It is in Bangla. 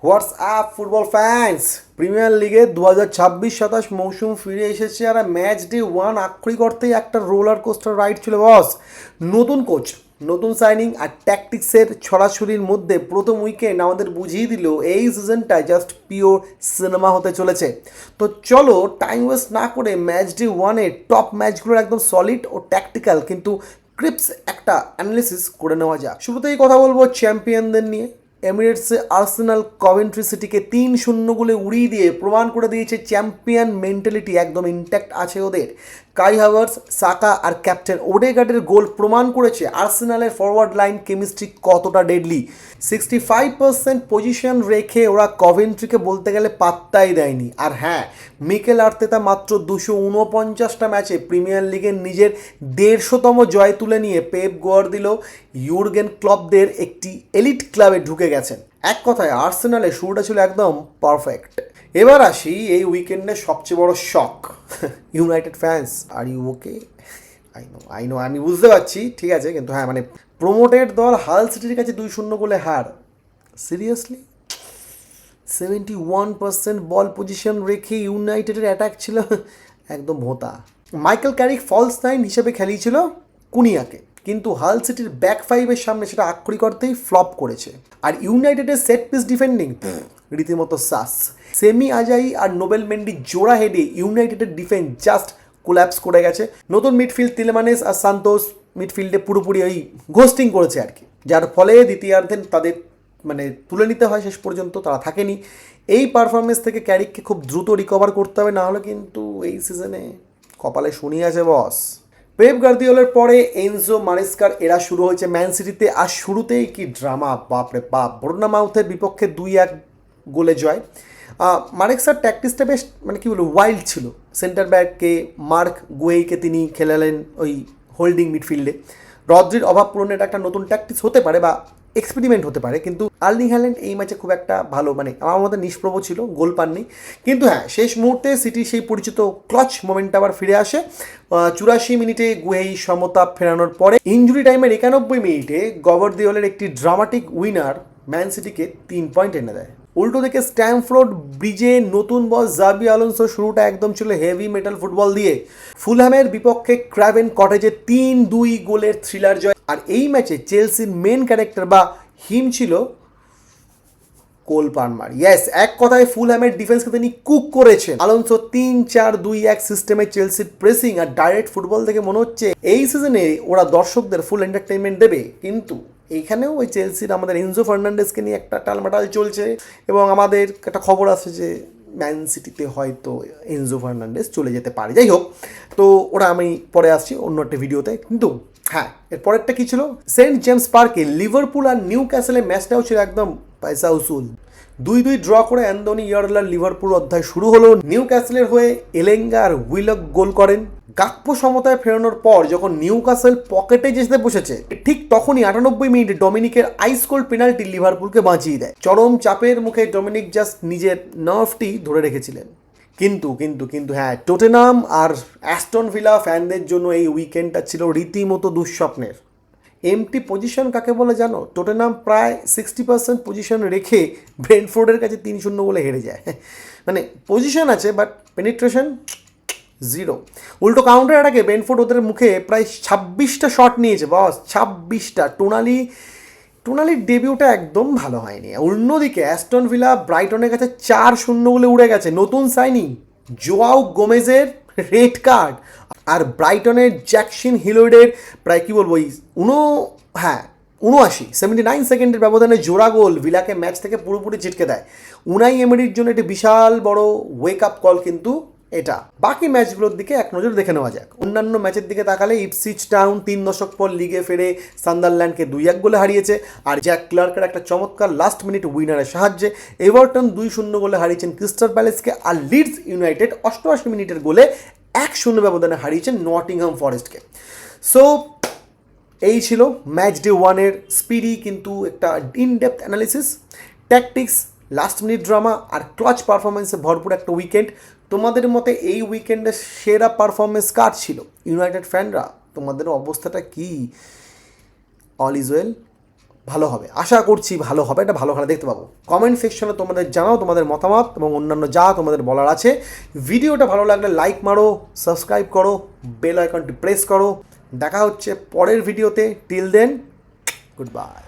What's up football fans, premier লিগে 2026-27 মৌসুম ফিরে এসেছে। আর ম্যাচ ডে 1 আক্ষরিক অর্থেই একটা রোলার কোস্টার রাইড ছিল বস। নতুন কোচ, নতুন সাইনিং আর ট্যাকটিক্সের ছড়াছড়ির মধ্যে প্রথম উইকেন্ড আমাদের বুঝিয়ে দিল এই সিজনটা জাস্ট পিওর সিনেমা হতে চলেছে। তো চলো টাইম ওয়েস্ট না করে ম্যাচ ডে 1-এ টপ ম্যাচগুলোর একদম সলিড ও ট্যাকটিক্যাল কিন্তু ক্রিপস একটা অ্যানালিসিস করে নেওয়া যাক। শুরুতেই কথা বলবো চ্যাম্পিয়নদের নিয়ে। এমিরেটসে আর্সেনাল কভেন্ট্রি সিটিকে 3-0 গোলে উড়িয়ে দিয়ে প্রমাণ করে দিয়েছে চ্যাম্পিয়ন মেন্টালিটি একদম ইনট্যাক্ট আছে ওদের। কাই হাভার্টস, সাকা আর ক্যাপ্টেন ওডেগার্ডের গোল প্রমাণ করেছে আর্সেনালের ফরওয়ার্ড লাইন কেমিস্ট্রি কতটা ডেডলি। 65% পজিশন রেখে ওরা কভেন্ট্রিকে বলতে গেলে পাত্তাই দেয়নি। আর হ্যাঁ, মিকেল আর্তেতা মাত্র 249টা ম্যাচে প্রিমিয়ার লিগের নিজের 150তম জয় তুলে নিয়ে পেপ গার্দিওলা ইউর্গেন ক্লপদের একটি এলিট ক্লাবে ঢুকে গেছেন। এক কথায় আর্সেনালের শুরুটা ছিল একদম পারফেক্ট। এবার আসি এই উইকেন্ডের সবচেয়ে বড় shock. United fans, are you okay? I know আমি বুঝতে পারছি, ঠিক আছে, কিন্তু হ্যাঁ মানে প্রোমোটেড দল হাল সিটির কাছে 2-0 গোলে হার। সিরিয়াসলি? 71% বল পজিশন রেখে ইউনাইটেডের অ্যাটাক ছিল একদম ভোঁতা। মাইকেল ক্যারিক ফলস নাইন হিসেবে খেলিয়েছিল কুনিয়াকে, কিন্তু হাল সিটির ব্যাক ফাইভের সামনে সেটা আক্ষরিক অর্থেই ফ্লপ করেছে। আর ইউনাইটেডের সেট পিস ডিফেন্ডিং রীতিমতো সাস। সেমি আজাই আর নোবেল মেন্ডি জোড়া হেডে ইউনাইটেডের ডিফেন্স জাস্ট কোল্যাপস করে গেছে। নতুন মিডফিল্ড তিলেমানেস আর সান্তোস মিডফিল্ডে পুরোপুরি ওই ঘোস্টিং করেছে আর কি, যার ফলে দ্বিতীয়ার্ধে তাদের মানে তুলে নিতে হয়, শেষ পর্যন্ত তারা থাকেনি। এই পারফরমেন্স থেকে ক্যারিককে খুব দ্রুত রিকভার করতে হবে, না হলে কিন্তু এই সিজনে কপালে শনি আছে বস। পেপ গার্দিওলার পরে এনজো মারেস্কার এরা শুরু হয়েছে ম্যান সিটিতে। আর শুরুতেই কি ড্রামা, বাপরে বাপ। বোর্নমাউথের বিপক্ষে 2-1 গোলে জয়। মারেস্কার ট্যাকটিক্সটা বেশ মানে কী বলবো ওয়াইল্ড ছিল। সেন্টার ব্যাককে মার্ক গুয়েইকে তিনি খেলালেন ওই হোল্ডিং মিডফিল্ডে। রদ্রির অভাব পূরণের একটা নতুন ট্যাকটিক্স হতে পারে বা এক্সপেরিমেন্ট হতে পারে, কিন্তু আর্লিং হ্যাল্যান্ড এই ম্যাচে খুব একটা ভালো মানে আমার মধ্যে নিষ্প্রভ ছিল, গোল পাননি। কিন্তু হ্যাঁ, শেষ মুহূর্তে সিটি সেই পরিচিত ক্লচ মোমেন্ট আবার ফিরে আসে। 84 মিনিটে গুয়েই সমতা ফেরানোর পরে ইনজুরি টাইমের 91 মিনিটে গবার্দিওলের একটি ড্রামাটিক উইনার ম্যান সিটিকে 3 পয়েন্ট এনে দেয়। উল্টো দিকে স্ট্যামফোর্ড ব্রিজে নতুন বস জাবি আলোনসো শুরুটা একদম ছিল হেভি মেটাল ফুটবল দিয়ে। ফুলহ্যামের বিপক্ষে ক্র্যাভেন কটেজে 3-2 গোলের থ্রিলার জয়। আর এই ম্যাচে চেলসির মেন ক্যারেক্টার বা হিম ছিল কোল পালমার। ইয়েস, এক কথায় ফুলহ্যামের ডিফেন্সকে তিনি কুক করেছেন। আলোনসো 3-4-2-1 সিস্টেমে চেলসির প্রেসিং আর ডাইরেক্ট ফুটবল থেকে মনে হচ্ছে এই সিজনে ওরা দর্শকদের ফুল এন্টারটেনমেন্ট দেবে। কিন্তু এইখানেও ওই চেলসির আমাদের এনজো ফার্নান্ডেসকে নিয়ে একটা টালমাটাল চলছে, এবং আমাদের একটা খবর আছে যে ম্যান সিটিতে হয়তো এনজো ফার্নান্ডেস চলে যেতে পারে। যাই হোক, তো ওরা আমি পরে আসছি অন্য একটা ভিডিওতে। কিন্তু হ্যাঁ, এর পরেরটা কী ছিল, সেন্ট জেমস পার্কে লিভারপুল আর নিউ ক্যাসেলের ম্যাচটাও ছিল একদম পয়সা উসুল। 2-2 ড্র করে অ্যান্থনি ইয়ারলার লিভারপুল অধ্যায় শুরু হলো। নিউ ক্যাসেলের হয়ে এলেঙ্গা আর উইলক গোল করেন। গাকপো সমতায় ফেরানোর পর যখন নিউ ক্যাসেল পকেটে যেতে বসেছে, ঠিক তখনই 98 মিনিটে ডমিনিকের আইস কোল্ড পেনাল্টি লিভারপুলকে বাঁচিয়ে দেয়। চরম চাপের মুখে ডমিনিক জাস্ট নিজের নার্ভটি ধরে রেখেছিলেন। কিন্তু কিন্তু কিন্তু হ্যাঁ, টটেনহাম আর অ্যাস্টন ভিলা ফ্যানদের জন্য এই উইকেন্ডটা ছিল রীতিমতো দুঃস্বপ্নের। এমটি পজিশন কাকে বলে জানো? টটেনহাম প্রায় 60% পজিশন রেখে ব্রেন্টফোর্ডের কাছে 3-0 বলে হেরে যায়। মানে পজিশন আছে বাট পেনিট্রেশন জিরো। উল্টো কাউন্টার অ্যাটাকে ব্রেন্টফোর্ড ওদের মুখে প্রায় 26টা শট নিয়েছে বস, 26টা। টোনালির ডেবিউটা একদম ভালো হয়নি। অন্যদিকে অ্যাস্টন ভিলা ব্রাইটনের কাছে 4-0 বলে উড়ে গেছে। নতুন সাইনিং জোয়াও গোমেজের রেড কার্ড, আর ব্রাইটনের জ্যাকসন হিলওয়েডের প্রায় কী বলবো 79 সেকেন্ডের ব্যবধানে জোড়া গোল ভিলাকে ম্যাচ থেকে পুরোপুরি ছিটকে দেয়। উনাই এমারির জন্য একটি বিশাল বড় ওয়েক আপ কল কিন্তু এটা। বাকি ম্যাচগুলোর দিকে এক নজর দেখে নেওয়া যাক। অন্যান্য ম্যাচের দিকে তাকালে ইপসিচ টাউন 3 দশক পর লিগে ফেরে সান্দারল্যান্ডকে 2-1 গোলে হারিয়েছে। আর জ্যাক ক্লার্কের একটা চমৎকার লাস্ট মিনিট উইনারের সাহায্যে এভারটন 2-0 গোলে হারিয়েছেন ক্রিস্টাল প্যালেসকে। আর লিডস ইউনাইটেড 88 মিনিটের গোলে 1-0 ব্যবধানে হারিয়েছেন নটিংহাম ফরেস্টকে। সো এই ছিল ম্যাচ ডে 1-এর স্পিডি কিন্তু একটা in depth analysis, tactics, last minute drama আর ক্লাচ পারফরমেন্সে ভরপুর একটা উইকেন্ড। তোমাদের মতে এই উইকেন্ডের সেরা পারফরমেন্স কার ছিল? ইউনাইটেড ফ্যানরা তোমাদের অবস্থাটা কি? All is well. ভালো হবে, আশা করছি ভালো হবে, একটা ভালো খেলা দেখতে পাবো। কমেন্ট সেকশনে তোমাদের জানাও তোমাদের মতামত এবং অন্যান্য যা তোমাদের বলার আছে। ভিডিওটা ভালো লাগলে লাইক মারো, সাবস্ক্রাইব করো, বেল আইকনটি প্রেস করো। দেখা হচ্ছে পরের ভিডিওতে। Till then, good by.